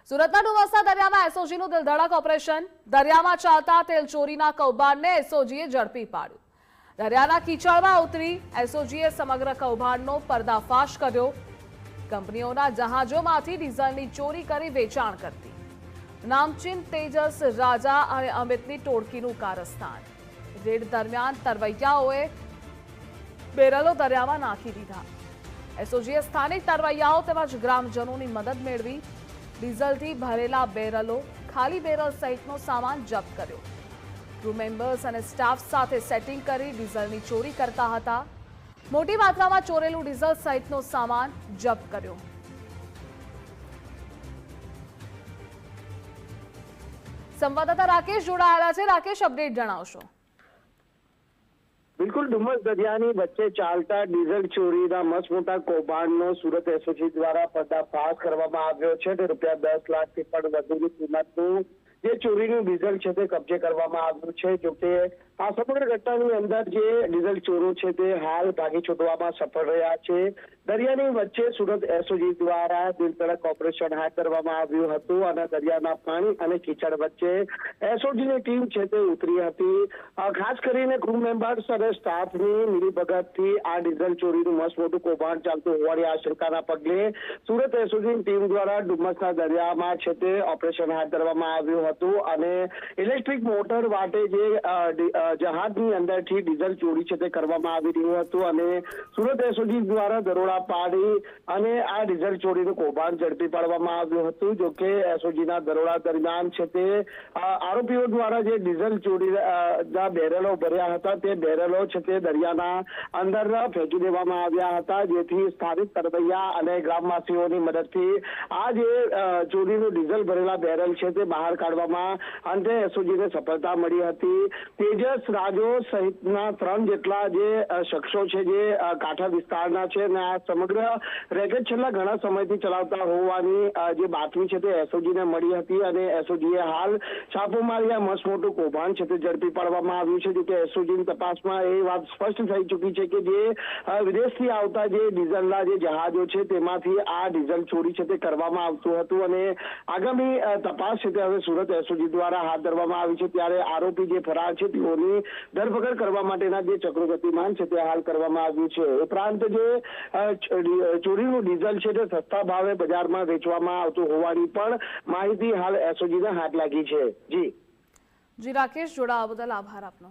સુરતના ડુમસના દરિયામાં એસઓજીનું દિલધડક ઓપરેશન। દરિયામાં ચાલતા તેલ ચોરીના કૌભાંડને એસઓજીએ ઝડપી પાડ્યું। દરિયાના કીચડમાં ઉતરી એસઓજીએ સમગ્ર કૌભાંડનો પર્દાફાશ કર્યો। કંપનીઓના જહાજોમાંથી ડીઝલની ચોરી કરી વેચાણ કરતી નામચીન તેજસ, રાજા અને અમિતની ટોળકીનું કારસ્તાન। રેડ દરમિયાન તરવૈયાઓએ બેરલો દરિયામાં નાખી દીધા। એસઓજીએ સ્થાનિક તરવૈયાઓ તેમજ ગ્રામજનોની મદદ મેળવી ડીઝલથી ભરેલા બેરલો, ખાલી બેરલ સહિતનો સામાન જપ્ત કર્યો। ક્રૂ મેમ્બર્સ અને સ્ટાફ સાથે સેટિંગ કરી ડીઝલની ચોરી કરતા હતા। મોટી માત્રામાં ચોરેલું ડીઝલ સહિતનો સામાન જપ્ત કર્યો। સંવાદદાતા રાકેશ જોડાયેલા છે। રાકેશ, અપડેટ જણાવશો? બિલકુલ, ડુમસ દરિયાની વચ્ચે ચાલતા ડીઝલ ચોરીના મસ્ત મોટા કૌભાંડનો સુરત એસઓજી દ્વારા પર્દાફાશ કરવામાં આવ્યો છે। તે રૂપિયા 10 લાખથી પણ વધુની કિંમતનું જે ચોરીનું ડીઝલ છે તે કબજે કરવામાં આવ્યું છે। જોકે આ સમગ્ર ઘટનાની અંદર જે ડીઝલ ચોરો છે તે હાલ ભાગી છૂટવામાં સફળ રહ્યા છે। દરિયાની વચ્ચે સુરત એસઓજી દ્વારા દિલધડક ઓપરેશન હાથ ધરવામાં આવ્યું હતું અને દરિયાના પાણી અને કીચડ વચ્ચે એસઓજીની ટીમ છે તે ઉતરી હતી। ખાસ કરીને ક્રૂ મેમ્બર્સ અને સ્ટાફની મિલીભગતથી આ ડીઝલ ચોરીનું મસ્ત મોટું કૌભાંડ ચાલતું હોવાની આશંકાના પગલે સુરત એસઓજીની ટીમ દ્વારા ડુમસના દરિયામાં છે તે ઓપરેશન હાથ ધરવામાં આવ્યું હતું અને ઇલેક્ટ્રિક મોટર માટે જે જહાજની અંદરથી ડીઝલ ચોરી છે તે કરવામાં આવી રહ્યું હતું અને સુરત એસઓજી દ્વારા દરોડા પાડી અને આ ડીઝલ ચોરીનું કૌભાંડ ઝડપી પાડવામાં આવ્યું હતું। જોકે એસઓજીના દરોડા દરમિયાન છે તે આરોપીઓ દ્વારા જે ડીઝલ ચોરીના બેરલો ભર્યા હતા તે બેરલો છે તે દરિયાના અંદર ફેંકી દેવામાં આવ્યા હતા, જેથી સ્થાનિક તરવૈયા અને ગ્રામવાસીઓની મદદથી આ જે ચોરીનું ડીઝલ ભરેલા બેરલ છે તે બહાર કાઢવામાં અંતે એસઓજીને સફળતા મળી હતી। તેજસ, રાજો સહિતના 3 જેટલા જે શખ્સો છે જે કાંઠા વિસ્તારના છે અને આ સમગ્ર રેકેટ છેલ્લા ઘણા સમયથી ચલાવતા હોવાની જે બાતમી છે તે એસઓજીને મળી હતી અને એસઓજીએ હાલ છાપો મારી મસ્ત મોટું કૌભાંડ છે તે ઝડપી પાડવામાં આવ્યું છે। જોકે એસઓજીની તપાસમાં એ વાત સ્પષ્ટ થઈ ચૂકી છે કે જે વિદેશથી આવતા જે ડીઝલના જે જહાજો છે તેમાંથી આ ડીઝલ ચોરી છે તે કરવામાં આવતું હતું અને આગામી તપાસ છે તે હવે સુરત એસઓજી દ્વારા હાથ ધરવામાં આવી છે। ત્યારે આરોપી જે ફરાર છે તેઓની ધરપકડ કરવા માટેના જે ચક્રો ગતિમાન છે તે હાલ કરવામાં આવ્યું છે। ઉપરાંત જે ચોરીનું ડીઝલ છે તે સસ્તા ભાવે બજારમાં વેચવામાં આવતું હોવાની પણ માહિતી હાલ એસઓજીને હાથ લાગી છે। જી રાકેશ, જોડાવા બદલ આભાર આપનો।